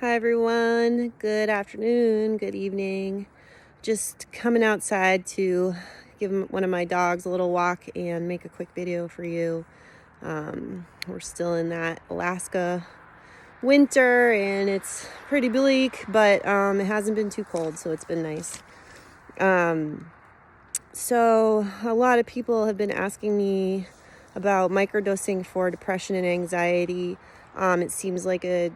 Hi everyone, good afternoon, good evening. Just coming outside to give one of my dogs a little walk and make a quick video for you. We're still in that Alaska winter and it's pretty bleak, but it hasn't been too cold, so it's been nice. So a lot of people have been asking me about microdosing for depression and anxiety. It seems like a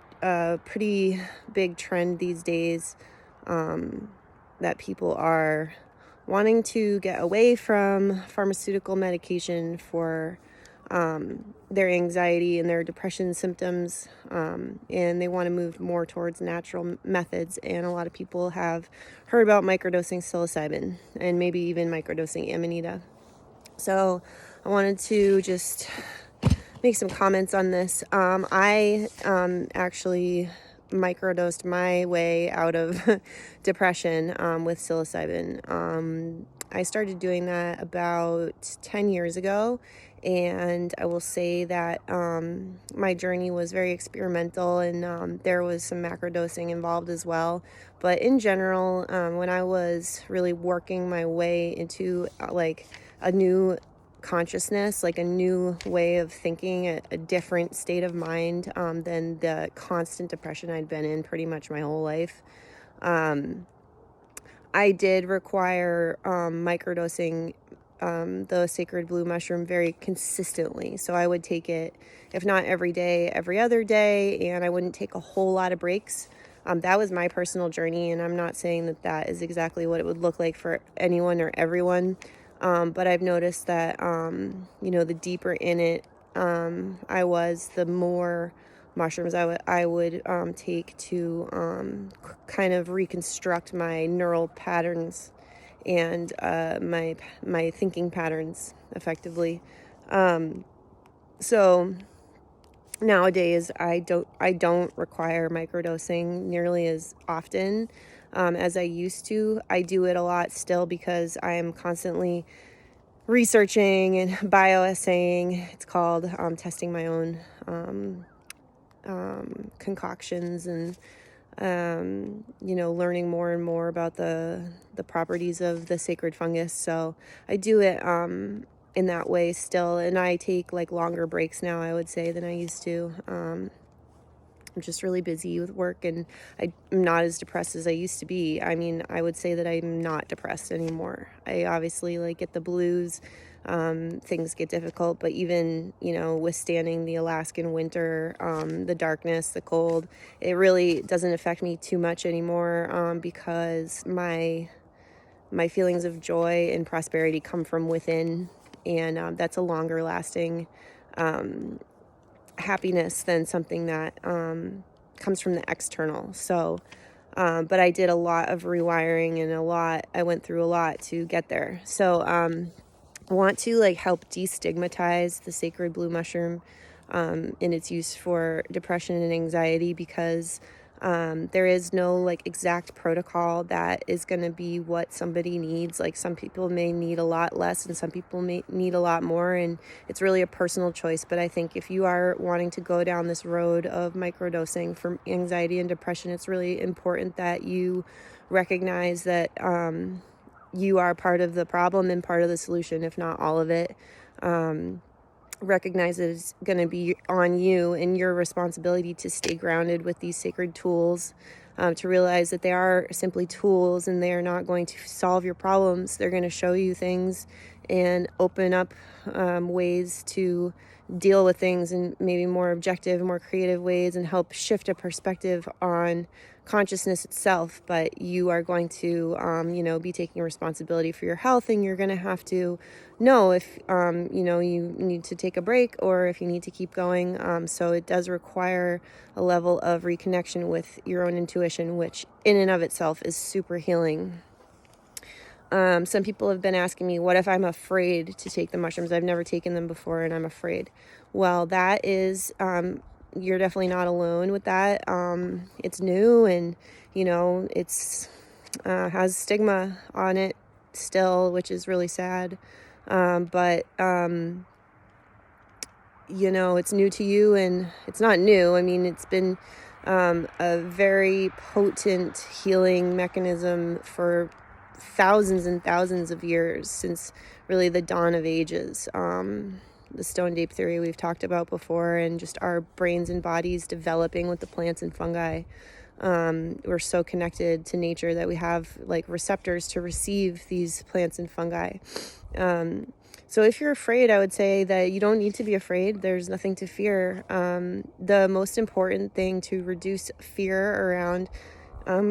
pretty big trend these days, that people are wanting to get away from pharmaceutical medication for their anxiety and their depression symptoms, and they want to move more towards natural methods. And a lot of people have heard about microdosing psilocybin and maybe even microdosing amanita. So I wanted to just make some comments on this. I actually microdosed my way out of depression with psilocybin. I started doing that about 10 years ago, and I will say that my journey was very experimental, and there was some macrodosing involved as well. But in general, when I was really working my way into like a new consciousness, like a new way of thinking, a different state of mind than the constant depression I'd been in pretty much my whole life. I did require microdosing the sacred blue mushroom very consistently. So I would take it, if not every day, every other day, and I wouldn't take a whole lot of breaks. That was my personal journey, and I'm not saying that that is exactly what it would look like for anyone or everyone. But I've noticed that, the deeper in it I was, the more mushrooms I would take to kind of reconstruct my neural patterns and my thinking patterns effectively. So nowadays I don't require microdosing nearly as often as I used to. I do it a lot still because I am constantly researching and bioassaying. It's called testing my own concoctions and learning more and more about the properties of the sacred fungus. So I do it in that way still, and I take like longer breaks now, I would say, than I used to. I'm just really busy with work, and I'm not as depressed as I used to be. I mean, I would say that I'm not depressed anymore. I obviously get the blues. Things get difficult, but even, withstanding the Alaskan winter, the darkness, the cold, it really doesn't affect me too much anymore, because my feelings of joy and prosperity come from within, and that's a longer lasting happiness than something that comes from the external. So, but I did a lot of rewiring and I went through a lot to get there. So, I want to help destigmatize the sacred blue mushroom in its use for depression and anxiety, because there is no exact protocol that is going to be what somebody needs. Like, some people may need a lot less and some people may need a lot more, and it's really a personal choice. But I think if you are wanting to go down this road of microdosing for anxiety and depression, it's really important that you recognize that you are part of the problem and part of the solution, if not all of it. Recognize that it's going to be on you and your responsibility to stay grounded with these sacred tools, to realize that they are simply tools and they are not going to solve your problems. They're going to show you things and open up ways to deal with things in maybe more objective, more creative ways, and help shift a perspective on consciousness itself. But you are going to be taking responsibility for your health, and you're going to have to know if you need to take a break or if you need to keep going. So it does require a level of reconnection with your own intuition, which in and of itself is super healing. Some people have been asking me, what if I'm afraid to take the mushrooms? I've never taken them before and I'm afraid. Well, that is, you're definitely not alone with that. It's new, and, it's has stigma on it still, which is really sad. But it's new to you, and it's not new. I mean, it's been a very potent healing mechanism for thousands and thousands of years, since really the dawn of ages. The stone ape theory we've talked about before, and just our brains and bodies developing with the plants and fungi. We're so connected to nature that we have like receptors to receive these plants and fungi. So if you're afraid, I would say that you don't need to be afraid. There's nothing to fear. The most important thing to reduce fear around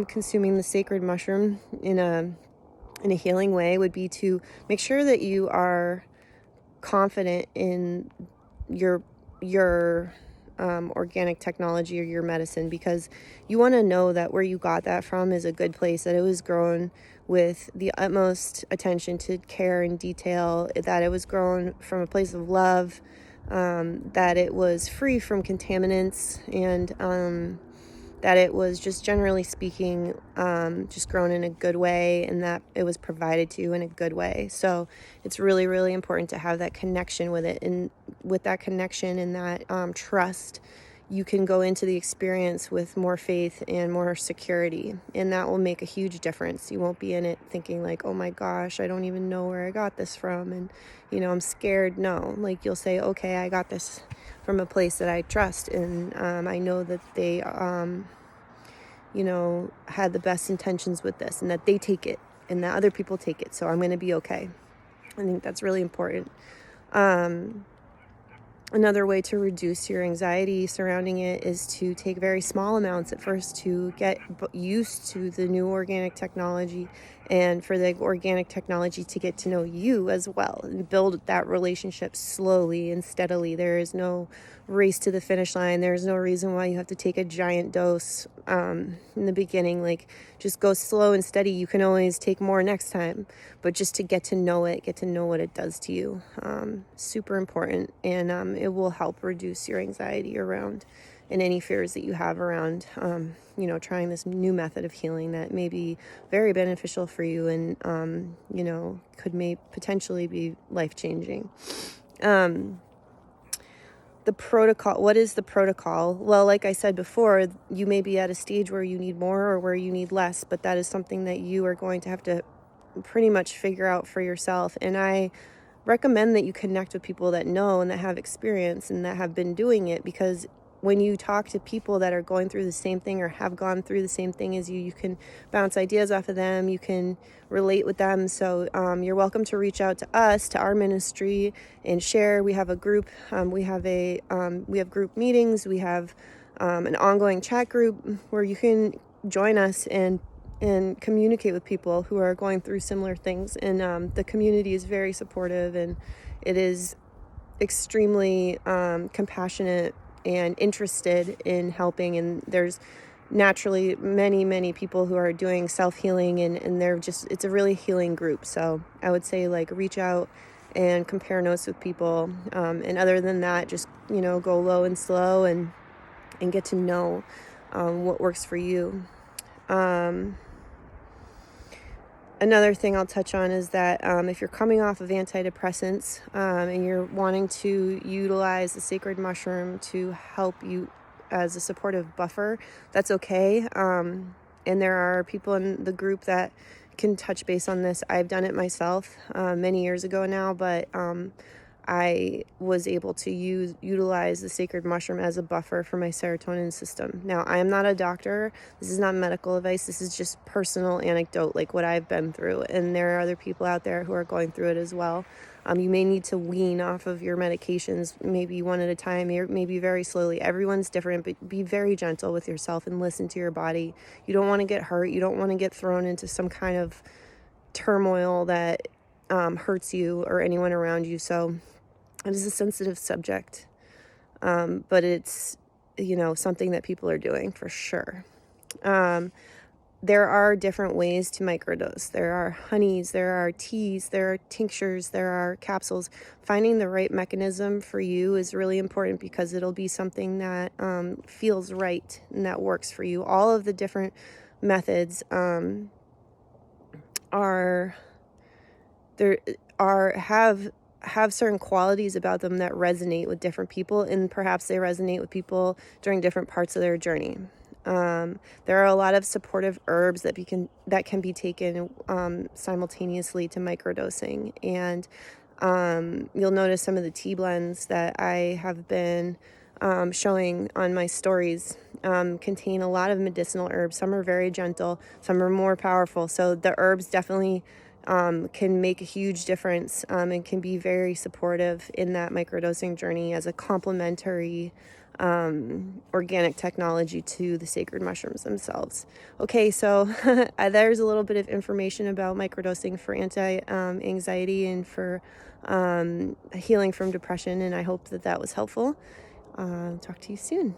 consuming the sacred mushroom in a healing way would be to make sure that you are confident in your organic technology or your medicine, because you want to know that where you got that from is a good place, that it was grown with the utmost attention to care and detail, that it was grown from a place of love, that it was free from contaminants, and that it was, just generally speaking, just grown in a good way, and that it was provided to you in a good way. So it's really, really important to have that connection with it. And with that connection and that trust, you can go into the experience with more faith and more security. And that will make a huge difference. You won't be in it thinking like, oh my gosh, I don't even know where I got this from. And, I'm scared. No, like you'll say, okay, I got this from a place that I trust, and I know that they had the best intentions with this, and that they take it, and that other people take it, so I'm going to be okay. I think that's really important. Another way to reduce your anxiety surrounding it is to take very small amounts at first to get used to the new organic technology, and for the organic technology to get to know you as well, and build that relationship slowly and steadily. There is no race to the finish line. There's no reason why you have to take a giant dose in the beginning. Like, just go slow and steady. You can always take more next time, but just to get to know it, get to know what it does to you. Super important, and it will help reduce your anxiety around and any fears that you have around trying this new method of healing that may be very beneficial for you, and could potentially be life-changing. The protocol. What is the protocol? Well, like I said before, you may be at a stage where you need more or where you need less, but that is something that you are going to have to pretty much figure out for yourself. And I recommend that you connect with people that know and that have experience and that have been doing it, because when you talk to people that are going through the same thing or have gone through the same thing as you can bounce ideas off of them. You can relate with them. So you're welcome to reach out to us, to our ministry, and share. We have a group. We have group meetings. We have an ongoing chat group where you can join us and communicate with people who are going through similar things. And the community is very supportive, and it is extremely compassionate and interested in helping. And there's naturally many people who are doing self-healing, and it's a really healing group. So I would say, like, reach out and compare notes with people. And other than that, just, go low and slow and get to know what works for you. Another thing I'll touch on is that if you're coming off of antidepressants and you're wanting to utilize the sacred mushroom to help you as a supportive buffer, that's okay. And there are people in the group that can touch base on this. I've done it myself many years ago now, but I was able to utilize the sacred mushroom as a buffer for my serotonin system. Now, I am not a doctor. This is not medical advice. This is just personal anecdote, like what I've been through. And there are other people out there who are going through it as well. You may need to wean off of your medications, maybe one at a time, or maybe very slowly. Everyone's different, but be very gentle with yourself and listen to your body. You don't want to get hurt. You don't want to get thrown into some kind of turmoil that hurts you or anyone around you. So it is a sensitive subject, but it's, something that people are doing for sure. There are different ways to microdose. There are honeys, there are teas, there are tinctures, there are capsules. Finding the right mechanism for you is really important, because it'll be something that feels right and that works for you. All of the different methods have certain qualities about them that resonate with different people, and perhaps they resonate with people during different parts of their journey. There are a lot of supportive herbs that can be taken simultaneously to microdosing, and you'll notice some of the tea blends that I have been showing on my stories contain a lot of medicinal herbs. Some are very gentle, some are more powerful. So the herbs definitely can make a huge difference and can be very supportive in that microdosing journey as a complementary organic technology to the sacred mushrooms themselves. Okay, so there's a little bit of information about microdosing for anxiety and for healing from depression, and I hope that that was helpful. Talk to you soon.